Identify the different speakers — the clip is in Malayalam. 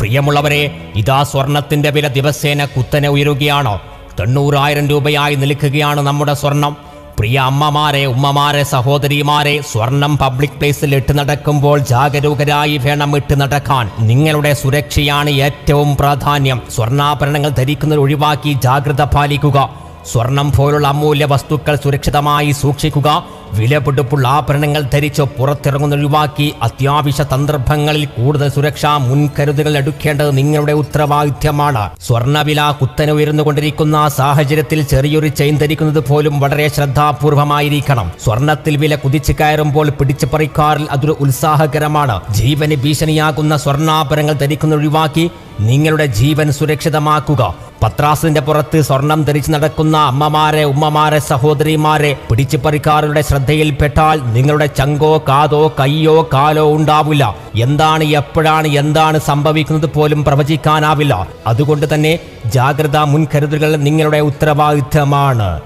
Speaker 1: പ്രിയമുള്ളവരെ, ഇതാ സ്വർണത്തിന്റെ വില ദിവസേന കുത്തനെ ഉയരുകയാണ്. 90,000 രൂപയായി നിൽക്കുകയാണ് നമ്മുടെ സ്വർണം. പ്രിയ അമ്മമാരെ, ഉമ്മമാരെ, സഹോദരിമാരെ, സ്വർണം പബ്ലിക് പ്ലേസിൽ ഇട്ട് നടക്കുമ്പോൾ ജാഗരൂകരായി വേണം ഇട്ട് നടക്കാൻ. നിങ്ങളുടെ സുരക്ഷയാണ് ഏറ്റവും പ്രാധാന്യം. സ്വർണ്ണാഭരണങ്ങൾ ധരിക്കുന്നത് ഒഴിവാക്കി ജാഗ്രത പാലിക്കുക. സ്വർണം പോലുള്ള അമൂല്യ വസ്തുക്കൾ സുരക്ഷിതമായി സൂക്ഷിക്കുക. വിലപിടിപ്പുള്ള ആഭരണങ്ങൾ ധരിച്ച് പുറത്തിറങ്ങുന്ന ഒഴിവാക്കി അത്യാവശ്യ സന്ദർഭങ്ങളിൽ കൂടുതൽ സുരക്ഷാ മുൻകരുതലുകൾ എടുക്കേണ്ടത് നിങ്ങളുടെ ഉത്തരവാദിത്യമാണ്. സ്വർണ്ണവില കുത്തനെ ഉയർന്നുകൊണ്ടിരിക്കുന്ന സാഹചര്യത്തിൽ ചെറിയൊരു ചെയിൻ ധരിക്കുന്നത് പോലും വളരെ ശ്രദ്ധാപൂർവമായിരിക്കണം. സ്വർണത്തിൽ വില കുതിച്ചു കയറുമ്പോൾ പിടിച്ചു പറിക്കാറിൽ അതൊരു ഉത്സാഹകരമാണ്. ജീവന് ഭീഷണിയാകുന്ന സ്വർണ്ണാഭരണങ്ങൾ ധരിക്കുന്ന ഒഴിവാക്കി നിങ്ങളുടെ ജീവൻ സുരക്ഷിതമാക്കുക. പത്രാസിന്റെ പുറത്ത് സ്വർണം ധരിച്ചു നടക്കുന്ന അമ്മമാരെ, ഉമ്മമാരെ, സഹോദരിമാരെ, പിടിച്ചു പറിക്കാരുടെ ശ്രദ്ധയിൽപ്പെട്ടാൽ നിങ്ങളുടെ ചങ്കോ കാതോ കയ്യോ കാലോ ഉണ്ടാവില്ല. എന്താണ്, എപ്പോഴാണ്, എന്താണ് സംഭവിക്കുന്നത് പോലും പ്രവചിക്കാനാവില്ല. അതുകൊണ്ട് തന്നെ ജാഗ്രതാ മുൻകരുതലുകൾ നിങ്ങളുടെ ഉത്തരവാദിത്തമാണ്.